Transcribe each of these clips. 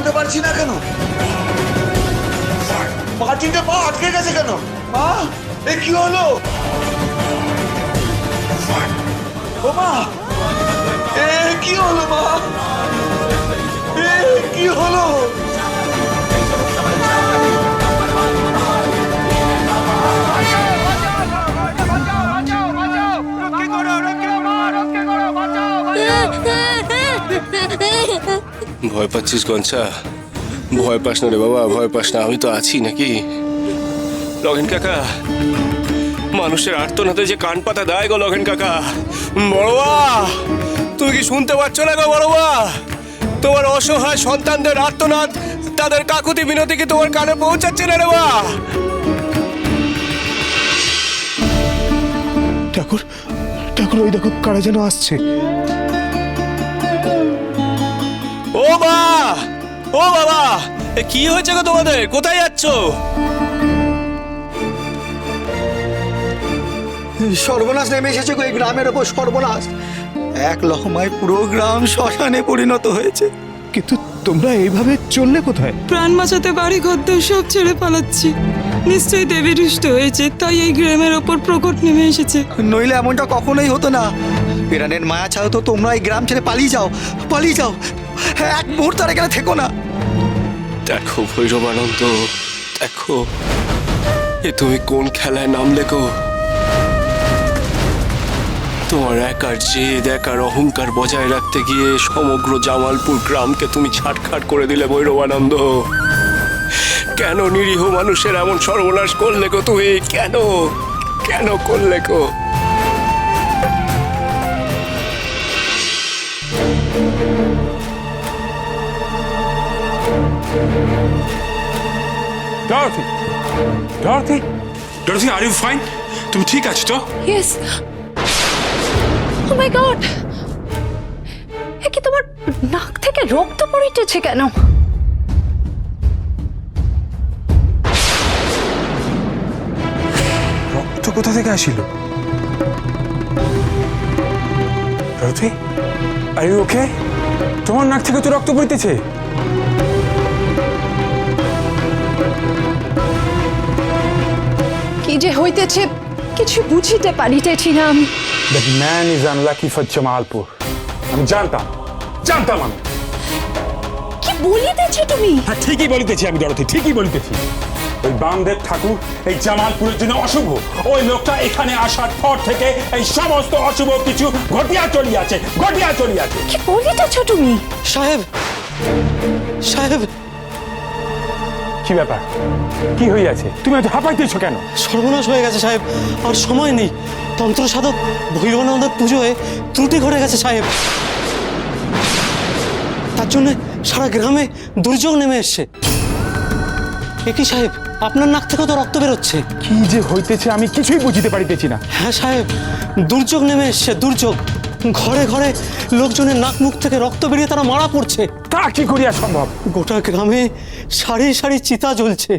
এগোতে পারছি না কেন? মাটিতে পা আটকে গেছে কেন? মা, এ কি হলো? ও মা, এ কি হলো মা? এ কি হলো? ভয় পাচ্ছিস গঞ্চা? ভয় পাস না রে বাবা, ভয় পাস না, আমি তো আছি নাকি। লগেন কাকা, মানুষের আর্তনাদে যে কান পাতা দেয় গো লগেন কাকা। বড়বা, তুমি কি শুনতে পাচ্ছ না গো বড়বা? তোমার অসহায় সন্তানদের আর্তনাদ, তাদের কাকুতি বিনতি কি তোমার কানে পৌঁছাচ্ছে না রে বা? ঠাকুর, ঠাকুর, ওই দেখো কারা যেন আসছে। ও মা, ও বাবা, এ কি হয়েছে গো তোমাদের? কোথায় যাচ্ছ? সর্বনাশ নেমে এসেছে গো এই গ্রামের ওপর, সর্বনাশ। এক লহমায় পুরো গ্রাম শ্মশানে পরিণত হয়েছে। কিন্তু তোমরা এইভাবে চললে কোথায়? প্রাণ বাঁচাতে বাড়ি ঘরদোর সব ছেড়ে পালাচ্ছি। নিশ্চয়ই দেবী রুষ্ট হয়েছে, তাই এই গ্রামের ওপর প্রকট নেমে এসেছে। নইলে এমনটা কখনোই হতো না। পিরানের মায়া ছাড়া তো তোমরা এই গ্রাম ছেড়ে পালিয়ে যাও, পালিয়ে যাও। এক মুহূর্ত আর এখানে থেকো না। দেখো ভৈরবানন্দ, দেখো এ তুমি কোন খেলায় নামলে গো? তোমার একার জেদ, একার অহংকার বজায় রাখতে গিয়ে সমগ্র জামালপুর গ্রামকে তুমি ছাটখাট করে দিলে ভৈরবানন্দ। কেন নিরীহ মানুষের এমন সর্বনাশ করলে গো তুমি? কেন, কেন করলে গো? Dorothy, Dorothy, Dorothy, are you fine? তুমি ঠিক আছো তো? ইয়েস। ও মাই গড, এ কি তোমার নাক থেকে রক্ত পড়িতেছে কেন? রক্ত কোথা থেকে আসিল? Dorothy, are you okay? তোমার নাক থেকে তো রক্ত পড়িতেছে। কি যে হইতেছে কিছু বুঝিতে পারিতেছি না আমি। That man is unlucky for Jamalpur. আমি জানতাম, জানতাম আমি। কি বলিতেছো তুমি? হ্যাঁ, ঠিকই বলিতেছি আমি ডরথি, ঠিকই বলিতেছি। ওই বামদেব ঠাকুর এই জামালপুরের জন্য অশুভ। ওই লোকটা এখানে আসার পর থেকে এই সমস্ত অশুভ কিছু ঘটিয়া চলিয়াছে, ঘটিয়া চলিয়াছে। কি বলিতেছো তুমি? সাহেব, সাহেব, কি ব্যাপার? কি হইয়াছে? তুমি এত হাঁপাইতেছো কেন? সর্বনাশ হয়ে গেছে সাহেব, আর সময় নেই। তন্ত্র সাধক ভৈরবানন্দের পুজোয় ত্রুটি ঘটে গেছে সাহেব। তার জন্য সারা গ্রামে দুর্যোগ নেমে এসছে। একই সাহেব, আপনার নাক থেকেও তো রক্ত বেরোচ্ছে। কি যে হইতেছে আমি কিছুই বুঝিতে পারিতেছি না। হ্যাঁ সাহেব, দুর্যোগ নেমে এসছে, দুর্যোগ। ঘরে ঘরে লোকজনের নাক মুখ থেকে রক্ত বেরিয়ে তারা মারা পড়ছে। তা কি করিয়া সম্ভব? গোটা গ্রামে সারি সারি চিতা জ্বলছে।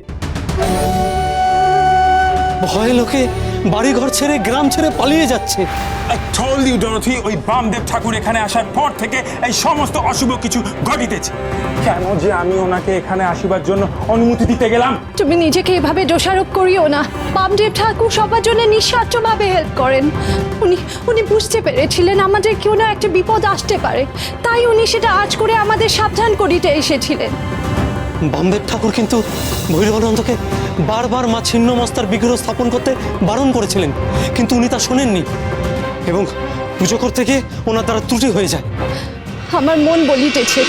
ভয়ে লোকে বাড়ি ঘর ছেড়ে গ্রাম ছেড়ে পালিয়ে যাচ্ছে। I told you, ডরথি, ওই বামদেব ঠাকুর এখানে আসার পর থেকে এই সমস্ত অশুভ কিছু ঘটিতেছে। কেন যে আমি ওনাকে এখানে আসিবার জন্য অনুমতি দিতে গেলাম? তুমি নিজেকে এভাবে দোষারোপ করিও না। বামদেব ঠাকুর সবার জন্য নিঃস্বার্থভাবে হেল্প করেন। উনি বুঝতে পেরেছিলেন আমাদের কেউ না একটা বিপদ আসতে পারে, তাই উনি সেটা আজ করে আমাদের সাবধান করিতে এসেছিলেন। বামদেব ঠাকুর কিন্তু ভৈরবানন্দকে বারবার মা ছিন্নমস্তার বিগ্রহ স্থাপন করতে বারণ করেছিলেন, কিন্তু উনি তা শোনেননি এবং পুজো করতে গিয়ে ওনার দ্বারা ত্রুটি হয়ে যায়। আমার মন বলিতেছে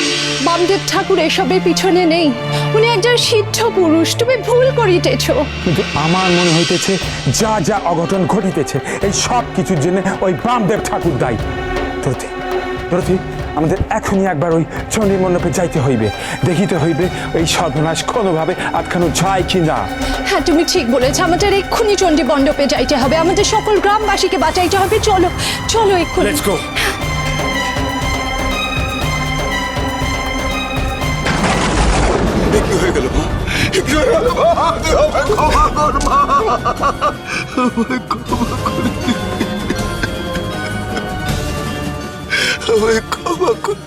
বামদেব ঠাকুর এসবের পিছনে নেই। উনি একজন সিদ্ধ পুরুষ, তুমি ভুল করিতেছো। কিন্তু আমার মনে হইতেছে যা যা অঘটন ঘটিতেছে এই সব কিছুর জন্য ওই বামদেব ঠাকুর দায়ী। ডরথি, ডরথি, আমাদের এখনই একবার ওই চণ্ডী মণ্ডপে যাইতে হইবে, দেখিতে হইবে এই সর্বনাশ কোনোভাবে আটকানো যায় কিনা। হ্যাঁ, তুমি ঠিক বলেছ, আমাদের এক্ষুনি চণ্ডী মণ্ডপে যাইতে হবে, আমাদের সকল গ্রামবাসীকে বাঁচাইতে হবে। চলো চলো এক্ষুনি। Let's go. কি হয়ে গেল মা? কি হয়ে গেল মা? তুই আমায় ক্ষমা কর মা, আমায় ক্ষমা করে দে, আমায় ক্ষমা কর।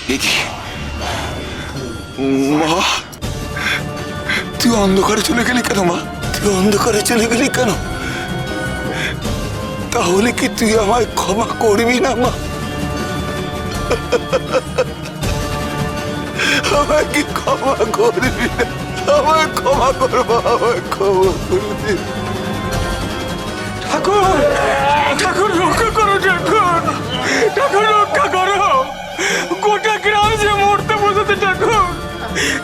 কি মা, তুই অন্ধকারে চলে গেলি কেন মা? তুই অন্ধকারে চলে গেলি কেন? তাহলে কি তুই আমায় ক্ষমা করবি না মা? আমায় কি ক্ষমা করবি না? আমায় ক্ষমা করবো, আমায় ক্ষমা করবি। ঠাকুর, ঠাকুর রক্ষা করো, ঠাকুর, ঠাকুর রক্ষা করো। গোটা গ্রাম যে মরতে বসেছে ঠাকুর,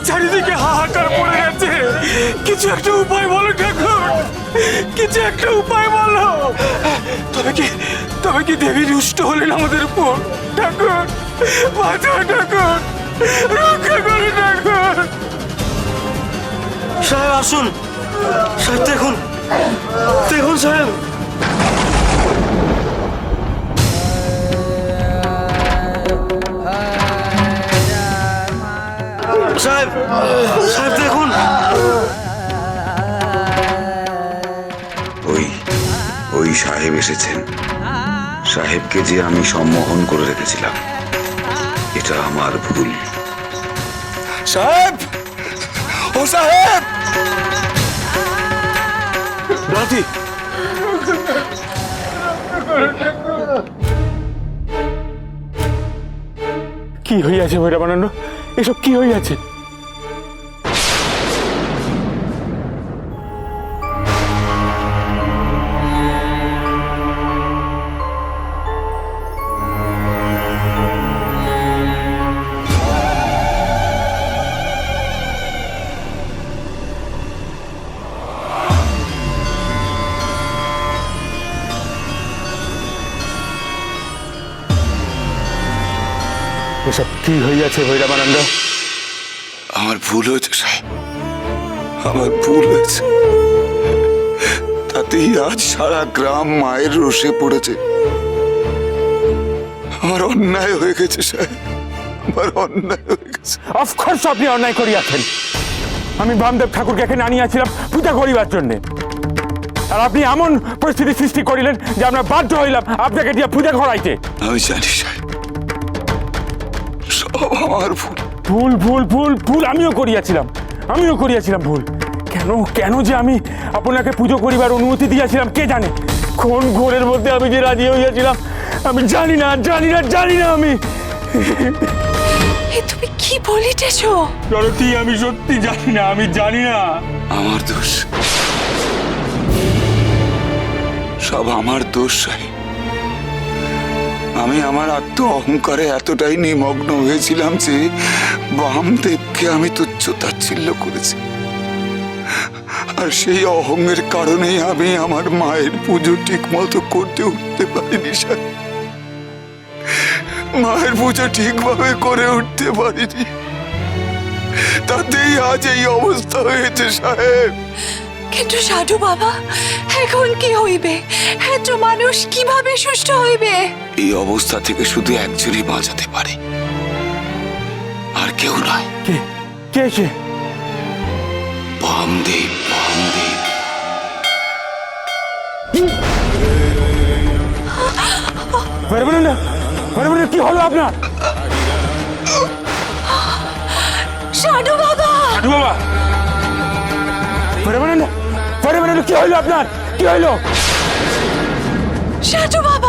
চারিদিকে হাহাকার পড়ে গেছে। কিছু একটা উপায় বলো ঠাকুর, কিছু একটা উপায় বলো। তবে কি দেবী রুষ্ট হলেন আমাদের উপর? ঠাকুর বাঁচাও, ঠাকুর রক্ষা করো, ঠাকুর। সাহেব আসুন, সাহেব দেখুন, দেখুন সাহেব। সাহেব, সাহেব দেখুন। ওই সাহেব এসেছেন। সাহেবকে যে আমি সম্মোহন করে রেখেছিলাম, এটা আমার ভুল। সাহেব, ও সাহেব! রাতি কি হইয়াছে ভৈরবানন্দ? এসব কি হইয়াছে? এসব কি হইয়াছে ভৈরবানন্দ? আমার ভুল হয়েছে সাহেব, আমার ভুল হয়েছে। তাতেই আজ সারা গ্রাম মায়ের রোষে পড়েছে। আমার অন্যায় হয়ে গেছে সাহেব, আমার অন্যায় হয়ে গেছে। অফকোর্স আপনি অন্যায় করিয়াছেন। আমি বামদেব ঠাকুরকে এখানে আনিয়াছিলাম পূজা করিবার জন্যে, আর আপনি এমন পরিস্থিতি সৃষ্টি করিলেন যে আমরা বাধ্য হইলাম আপনাকে দিয়ে পূজা করাইতে। আমি জানি সাহেব, সব আমার ভুল। ভুল ভুল ভুল ভুল আমিও করিয়াছিলাম ভুল। কেন কেন যে আমি আপনাকে পুজো করিবার অনুমতি দিয়েছিলাম কে জানে? কোন ঘোরের মধ্যে আমি যে রাজি হইয়াছিলাম আমি জানি না আমি। তুমি কি বলিতেছো? জয়তী, আমি সত্যি জানি না। আমার দোষ, সব আমার দোষ সাহেব। আমি আমার আত্ম অহংকারে এতটাই নিমগ্ন হয়েছিলাম যে বামদেবকে আমি তুচ্ছ তাচ্ছিল্য করেছি। আর সেই অহংের কারণেই আমি আমার মায়ের পুজো ঠিক মতো করতে উঠতে পারিনি সাহেব। মায়ের পুজো ঠিকভাবে করে উঠতে পারিনি, তাতেই আজ এই অবস্থা হয়েছে সাহেব। কিন্তু সাধু বাবা, এখন কি হইবে? এত মানুষ কিভাবে সুস্থ হইবে? এই অবস্থা থেকে শুধু একজনই বাঁচাতে পারে, আর কেউ নয়। কে কে কে? বামদেব। ভৈরবানন্দ, কি হলো আপনার? সাধু বাবা! ভৈরবানন্দ, কি হইলো আপনার? কি হইলো? সাধু বাবা!